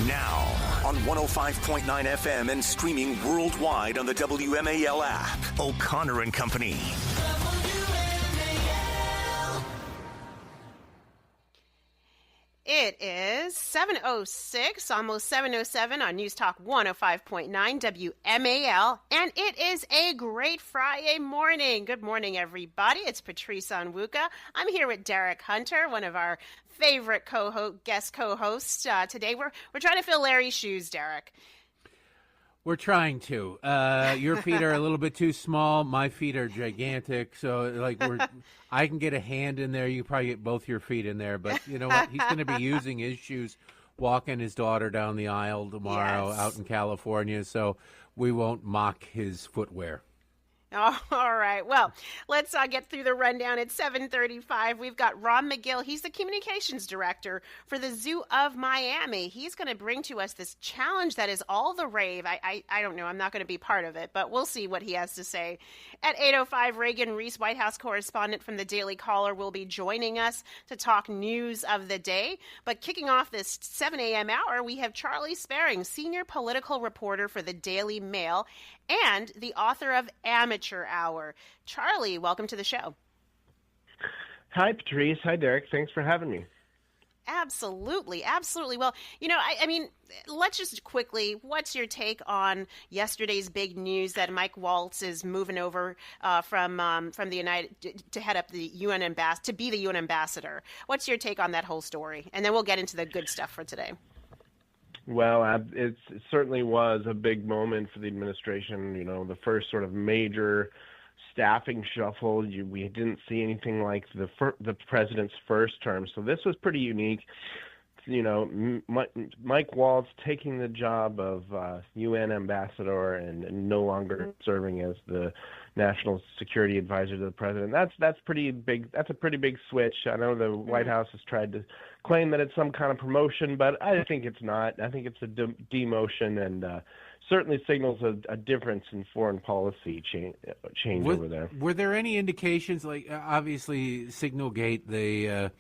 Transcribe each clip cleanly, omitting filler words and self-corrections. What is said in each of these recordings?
Now, on 105.9 FM and streaming worldwide on the WMAL app, O'Connor and Company. It is 7:06, almost 7:07 on News Talk 105.9 WMAL, and it is a great Friday morning. Good morning, everybody. It's Patrice Onwuka. I'm here with Derek Hunter, one of our favorite guest co-hosts. Today, we're trying to fill Larry's shoes, Derek. We're trying to. Your feet are a little bit too small. My feet are gigantic. So, I can get a hand in there. You probably get both your feet in there. But you know what? He's going to be using his shoes, walking his daughter down the aisle tomorrow out in California. So we won't mock his footwear. Oh, all right. Well, let's get through the rundown. At 7:35, we've got Ron McGill. He's the communications director for the Zoo of Miami. He's going to bring to us this challenge that is all the rave. I don't know. I'm not going to be part of it, but we'll see what he has to say. At 8:05, Reagan Reese, White House correspondent from the Daily Caller, will be joining us to talk news of the day. But kicking off this 7 a.m. hour, we have Charlie Spiering, senior political reporter for the Daily Mail, and the author of Amateur Hour. Charlie, welcome to the show. Hi, Patrice. Hi, Derek. Thanks for having me. Absolutely. Absolutely. Well, you know, I mean, let's just quickly, what's your take on yesterday's big news that Mike Waltz is moving over from the United to head up the UN to be the UN ambassador? What's your take on that whole story? And then we'll get into the good stuff for today. Well, it certainly was a big moment for the administration. You know, the first sort of major staffing shuffle. We didn't see anything like the president's first term, so this was pretty unique. You know, Mike Waltz taking the job of UN ambassador and no longer serving as the national security advisor to the president. That's pretty big. That's a pretty big switch. I know the White House has tried to claim that it's some kind of promotion, but I think it's not. I think it's a demotion, and certainly signals a difference in foreign policy change over there. Were there any indications, like obviously Signalgate, there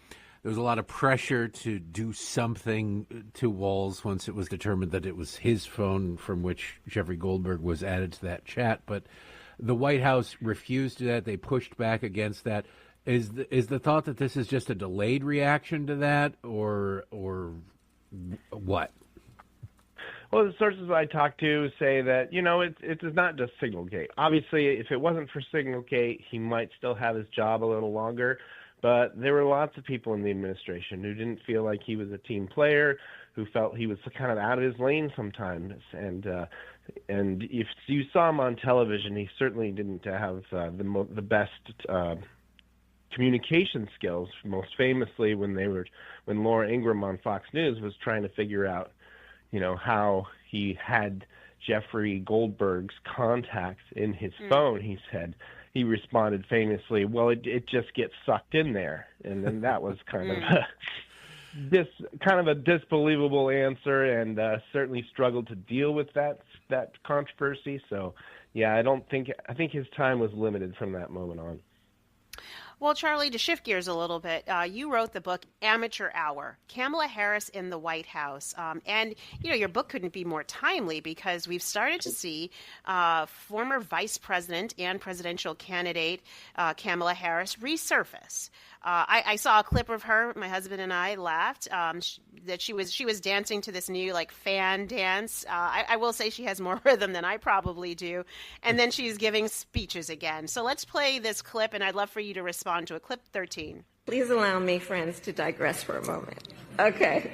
was a lot of pressure to do something to Walz once it was determined that it was his phone from which Jeffrey Goldberg was added to that chat, but the White House refused that. They pushed back against that. Is the thought that this is just a delayed reaction to that, or what? Well, the sources I talked to say that, you know, it is not just Signalgate. Obviously, if it wasn't for Signalgate, he might still have his job a little longer. But there were lots of people in the administration who didn't feel like he was a team player, who felt he was kind of out of his lane sometimes. And if you saw him on television, he certainly didn't have the best communication skills. Most famously, when Laura Ingraham on Fox News was trying to figure out, you know, how he had Jeffrey Goldberg's contacts in his phone, he responded famously, "Well, it just gets sucked in there," and then that was kind of a disbelievable answer, and certainly struggled to deal with that controversy. So, yeah, I think his time was limited from that moment on. Well, Charlie, to shift gears a little bit, you wrote the book Amateur Hour, Kamala Harris in the White House. And, you know, your book couldn't be more timely because we've started to see former vice president and presidential candidate Kamala Harris resurface. I saw a clip of her. My husband and I laughed that she was dancing to this new fan dance. I will say she has more rhythm than I probably do. And then she's giving speeches again. So let's play this clip, and I'd love for you to respond to it. Clip 13. Please allow me, friends, to digress for a moment. Okay.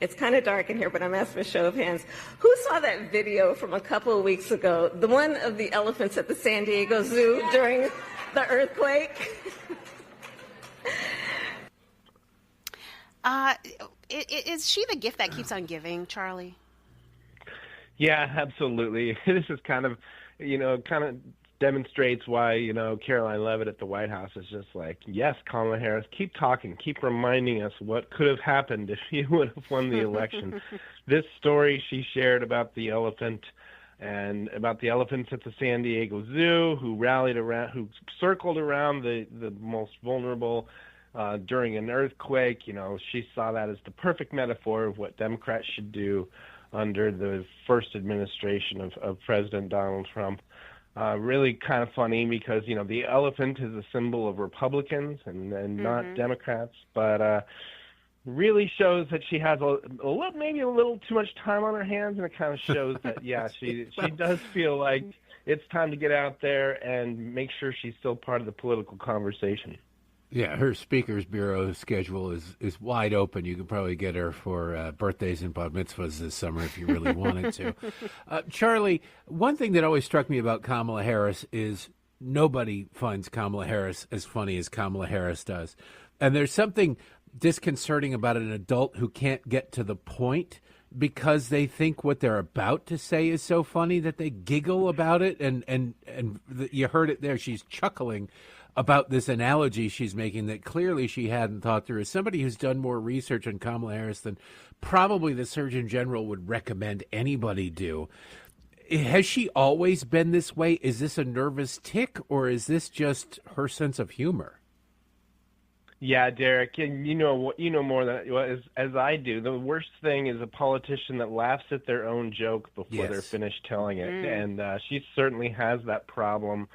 It's kind of dark in here, but I'm asking for a show of hands. Who saw that video from a couple of weeks ago, the one of the elephants at the San Diego Zoo during the earthquake? Is she the gift that keeps on giving, Charlie? Yeah, absolutely. This is kind of demonstrates why, Caroline Leavitt at the White House is just like, yes, Kamala Harris, keep talking, keep reminding us what could have happened if you would have won the election. This story she shared about the elephant and about the elephants at the San Diego Zoo who circled around the most vulnerable during an earthquake. She saw that as the perfect metaphor of what Democrats should do under the first administration of President Donald Trump. Really kind of funny because, the elephant is a symbol of Republicans and not Democrats, but really shows that she has maybe a little too much time on her hands, and it kind of shows that, she does feel like it's time to get out there and make sure she's still part of the political conversation. Yeah, her Speakers Bureau schedule is wide open. You could probably get her for birthdays and bat mitzvahs this summer if you really wanted to. Charlie, one thing that always struck me about Kamala Harris is nobody finds Kamala Harris as funny as Kamala Harris does. And there's something disconcerting about an adult who can't get to the point because they think what they're about to say is so funny that they giggle about it. And you heard it there. She's chuckling about this analogy she's making that clearly she hadn't thought through. As somebody who's done more research on Kamala Harris than probably the Surgeon General would recommend anybody do, has she always been this way? Is this a nervous tic, or is this just her sense of humor? Yeah, Derek, and you know more than as I do. The worst thing is a politician that laughs at their own joke before they're finished telling it, and she certainly has that problem.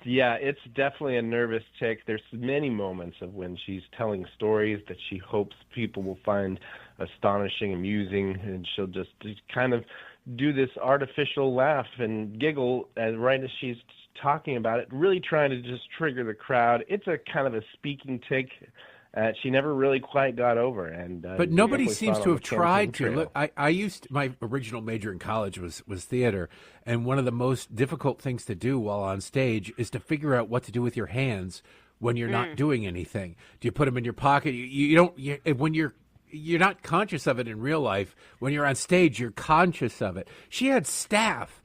Yeah, it's definitely a nervous tic. There's many moments of when she's telling stories that she hopes people will find astonishing, amusing, and she'll just kind of do this artificial laugh and giggle right as she's talking about it, really trying to just trigger the crowd. It's a kind of a speaking tic. She never really quite got over, but nobody seems to have tried to. Look, my original major in college was theater, and one of the most difficult things to do while on stage is to figure out what to do with your hands when you're not doing anything. Do you put them in your pocket? When you're not conscious of it in real life. When you're on stage, you're conscious of it. She had staff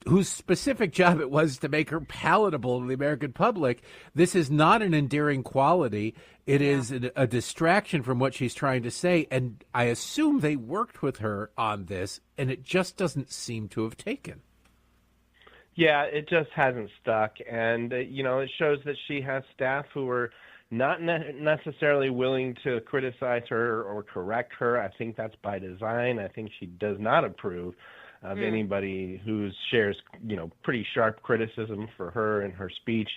whose specific job it was to make her palatable to the American public. This is not an endearing quality. It is a distraction from what she's trying to say, and I assume they worked with her on this, and it just doesn't seem to have taken. Yeah, it just hasn't stuck, and, it shows that she has staff who are not necessarily willing to criticize her or correct her. I think that's by design. I think she does not approve of anybody who shares, pretty sharp criticism for her and her speech.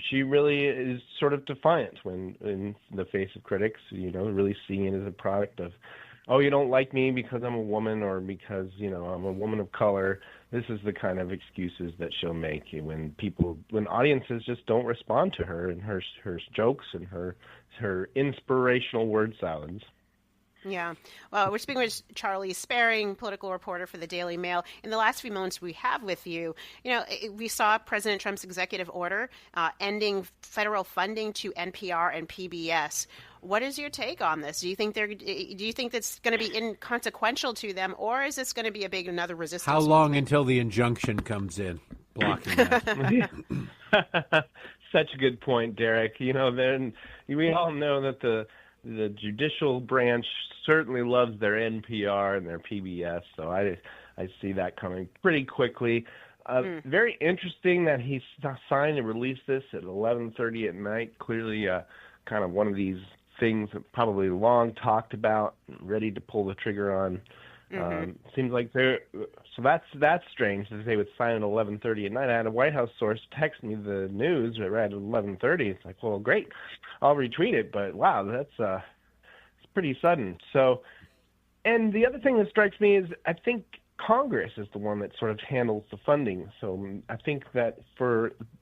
She really is sort of defiant when in the face of critics, really seeing it as a product of, oh, you don't like me because I'm a woman or because, I'm a woman of color. This is the kind of excuses that she'll make when audiences just don't respond to her and her jokes and her inspirational word salads. Yeah. Well, we're speaking with Charlie Spiering, political reporter for the Daily Mail. In the last few moments we have with you, we saw President Trump's executive order ending federal funding to NPR and PBS. What is your take on this? Do you think that's going to be inconsequential to them, or is this going to be another resistance? How long until the injunction comes in blocking that? Such a good point, Derek. Then we all know that the judicial branch certainly loves their NPR and their PBS, so I see that coming pretty quickly. Very interesting that he signed and released this at 11:30 at night. Clearly, kind of one of these things that probably long talked about, ready to pull the trigger on. Seems like that's strange that they would sign at 11:30 at night. I had a White House source text me the news right at 11:30. It's like, well, great, I'll retweet it, but wow, that's it's pretty sudden. So, and the other thing that strikes me is I think Congress is the one that sort of handles the funding. So I think that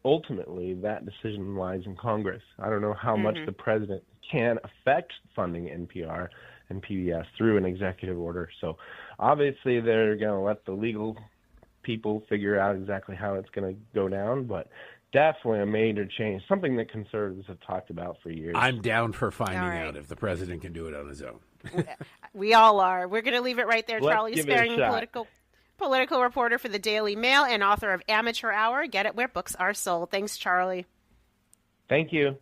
ultimately that decision lies in Congress. I don't know how much the president can affect funding NPR and PBS through an executive order. So obviously they're going to let the legal people figure out exactly how it's going to go down, but definitely a major change, something that conservatives have talked about for years. I'm down for finding out if the president can do it on his own. We all are. We're going to leave it right there. Let's Charlie give it a Spiering, shot. political reporter for the Daily Mail and author of Amateur Hour. Get it where books are sold. Thanks, Charlie. Thank you.